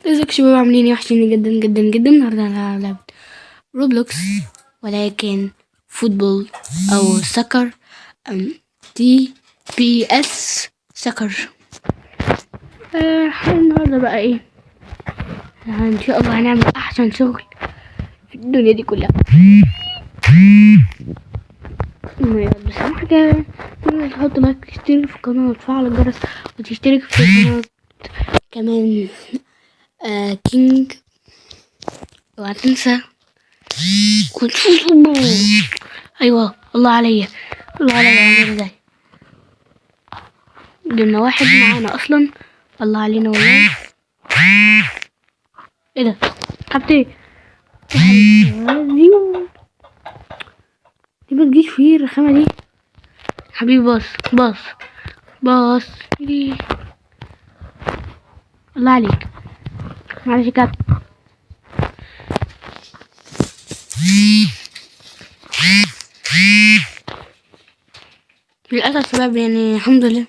ازيك يا شباب، عاملين ايه؟ وحشيني جدا جدا جدا. النهارده هنلعب لعبة روبلوكس، ولكن فوتبول او سكر، تي بي اس سكر. النهارده بقى ايه؟ ان شاء الله هنعمل احسن شغل في الدنيا دي كلها. بس اهم حاجه تحط لايك، تشترك في القناه وتفعل الجرس، وتشترك في القناه كمان كينج. اوعى تنسى. ايوه، الله عليا الله عليا، عامل ازاي؟ جبنا واحد معانا اصلا، الله علينا والله. ايه ده؟ حبت ايه؟ دي ما تجيش فيه الرخامه دي حبيبي. باص باص باص. الله عليك، معلش يا كابتن. للاسف شباب، يعني الحمد لله.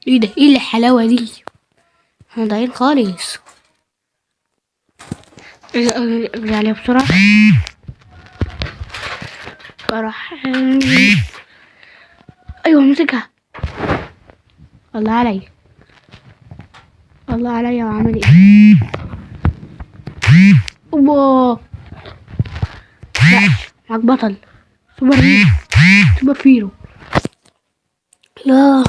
ايه ده؟ ايه الحلاوه دي؟ احنا ضايعين خالص. ارجع عليها بسرعه. راح. ايوه مسكها. الله عليا الله عليا، وعمل ايه؟ اوبا. لا، معاك بطل سوبر هيرو، سوبر فيرو. ياه،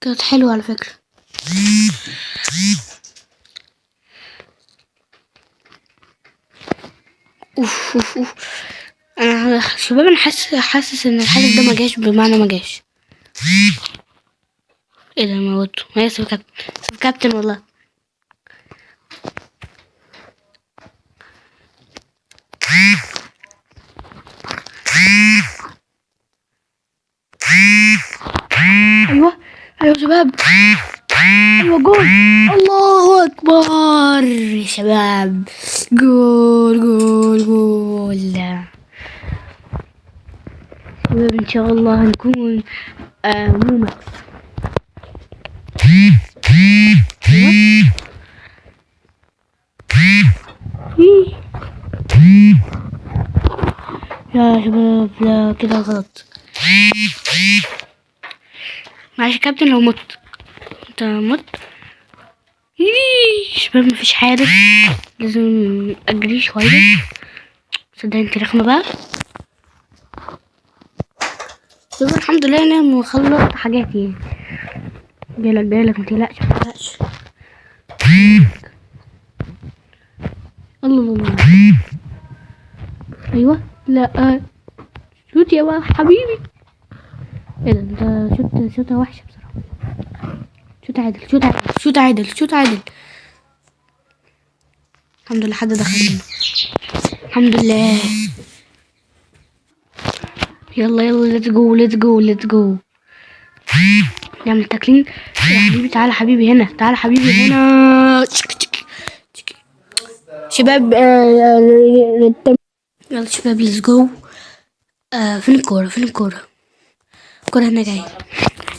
كانت حلوة على فكرة. اوف اوف اوف. انا شباب، انا حاسس ان الحدث ده ما جاش بمعنى ما جاش. ايه ده؟ موته. هي سيف كابتن، سيف كابتن والله. ايوه ايوه شباب، ايوه جول. الله اكبر يا شباب، جول جول جول. شباب ان شاء الله هنكون مومكس. يا شباب لا، كده غلط. معلش يا كابتن لو مت. انت مت. شباب مفيش حارس، لازم اجري شوية. صدق انت رخمة بقى. شباب الحمد لله انا مخلص حاجاتي. جايلك متقلقش متقلقش. الله الله الله. ايوه لا، شوت يا بقى حبيبي. ايه ده؟ انت شوتة وحشة بصراحة. شوت عادل شوت عادل شوت عادل شوت عادل. الحمد لله حد دخل. الحمد لله. يلا يلا، ليتس جو ليتس جو ليتس جو. نعمل تاكلين يا حبيبي. تعالى حبيبي هنا، تعالى حبيبي هنا. شباب يلا شباب ليتس جو. فين الكورة؟ فين الكورة؟ الكورة هنا جاية.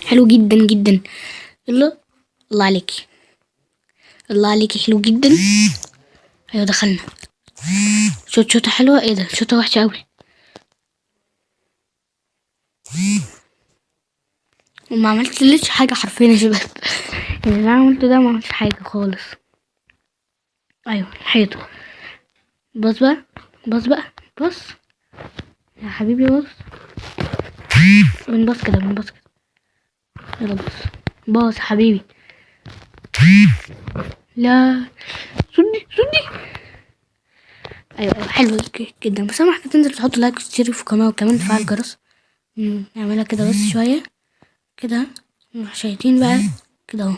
حلو جدا جدا. يلا. الله عليكي الله عليكي، حلو جدا. ايوه دخلنا. شوطة حلوة. ايه ده؟ شوطة وحشة اوي. وما عملتليش حاجة حرفيا يا شباب. يعني اللي انا عملته ده ما عملتش حاجة خالص. ايوه الحيطة. بص بقى بص بقى بص يا حبيبي بص. بنبص كده بنبص كده. يلا بص باص يا حبيبي. لا، سدي سدي. ايوه ايوه حلو جدا. بس اهم حاجه تنزل تحط لايك وتشترك في القناه، وكمان تفعل الجرس. نعملها كده بس شويه كده. شايفين بقى كده اهو.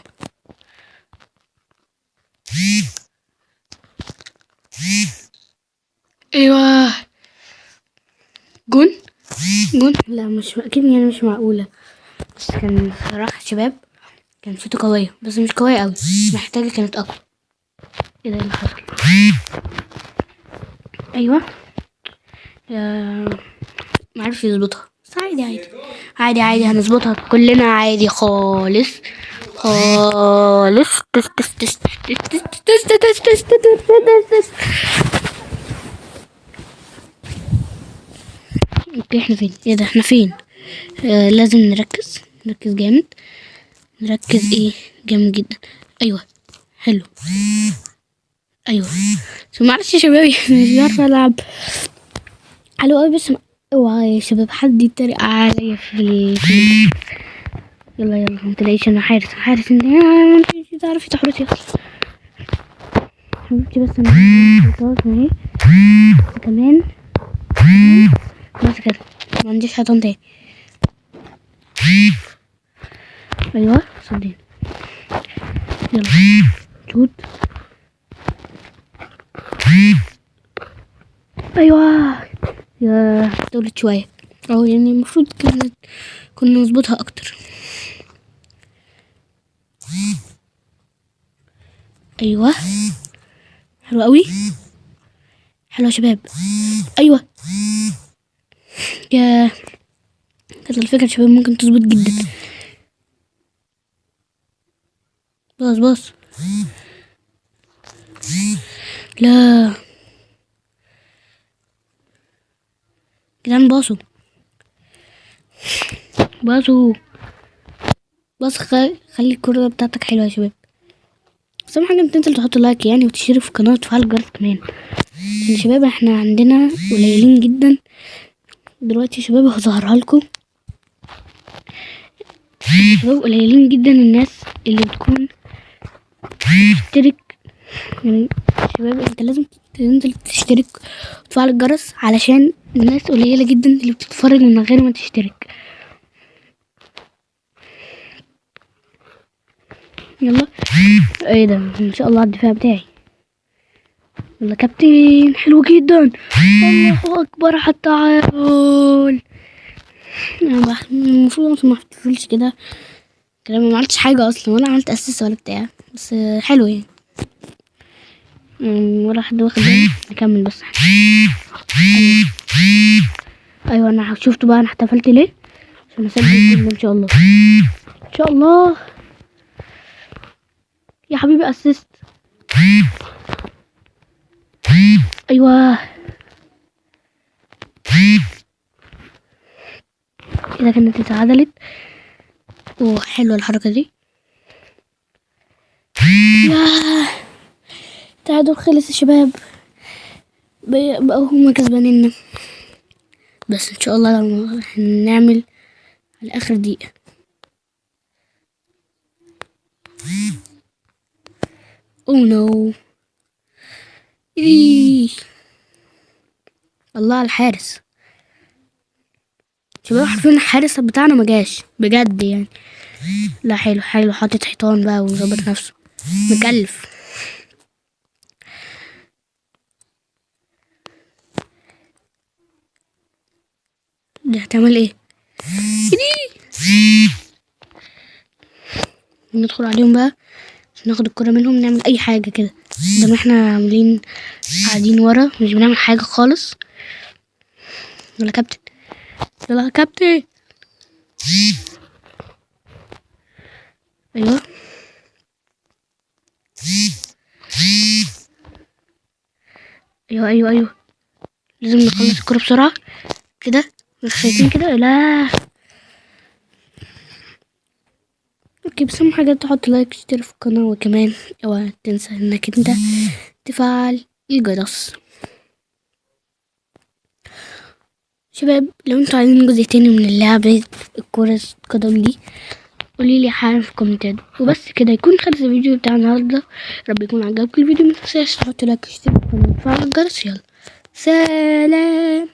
ايوه جون جون. لا مش اكيد، يعني مش معقوله. بس كان صراحه شباب، كان شوطه قويه بس مش قويه قوي، محتاجه كانت اقوى. ايه ده اللي حصل؟ ايوه معرفش يظبطها، بس عادي عادي عادي عادي، هنظبطها كلنا عادي خالص خالص. تس تس تس تس تس تس تس تس تس. اوكي احنا فين؟ ايه ده احنا فين؟ لازم نركز جامد. نركز ايه جامد جدا. ايوه حلو. ايوه معلش يا شباب مش عارفه العب حلو قوي بس اوعى يا شباب حد يتريق عليا يلا يلا متلاقيش انا حارس انت مش تعرفي تحرسي حبيبتي بس انا اهي كمان بس كده ما عنديش حيطان تاني. ايوه صدقني يلا شوت. ايوه يا دولت شويه او يعني المفروض كنا نظبطها اكتر. ايوه حلو قوي. حلو يا شباب. ايوه يا كانت الفكره يا شباب ممكن تظبط جدا. باص لا جدعان باصوا بس خلي الكرة بتاعتك حلوة يا شباب. بس اهم حاجة تنزل تحط لايك يعني وتشترك في القناة وتفعل الجرس كمان عشان يا شباب احنا عندنا قليلين جدا دلوقتي يا شباب. هظهرها لكم شباب قليلين جدا الناس اللي بتكون تشترك يعني. شباب انت لازم تنزل تشترك وتفعل الجرس علشان الناس قليلة جدا اللي بتتفرج من غير ما تشترك. يلا ايه ده ان شاء الله على الدفاع بتاعي. يلا كابتن حلو جدا. الله اكبر على التعادل. المفروض ما احتفلش كده كلام ما عملتش حاجه اصلا ولا عملت اسيس ولا بتاع بس حلو يعني. ولا حد واخد بالي. نكمل بس. ايوه انا شفته بقى انا احتفلت ليه عشان اسجل كله ان شاء الله ان شاء الله يا حبيبي اسيست. ايوه كده كانت اتعدلت وحلوه الحركه دي. التعادل خلص يا شباب بقوا هما كسبانين بس ان شاء الله لو هنعمل على اخر دقيقه. او نو الله على الحارس شباب. عارفين الحارس بتاعنا ما جاش بجد يعني. لا حلو حاطط حيطان بقى وظبط نفسه مكلف. دي هتعمل ايه؟ ندخل عليهم بقى عشان ناخد الكرة منهم نعمل اي حاجة كده ده احنا عاملين قاعدين ورا مش بنعمل حاجة خالص. يلا كابتن يلا كابتن. ايوه ايوه لازم نخلص الكرة بسرعة كده مش خايفين كده. لا اوكي بس اهم حاجة تحط لايك تشترك في القناة وكمان اوعى تنسى انك انت تفعل الجرس. شباب لو انتوا عايزين جزء تاني من اللعبة الكرة القدم دي قوليلي حالا في الكومنتات. وبس كده يكون خلص الفيديو بتاع النهارده. رب يكون عجبكم الفيديو متنساش تحطوا لايك وتشتركوا في القناة وتفعلوا الجرس. يلا سلام.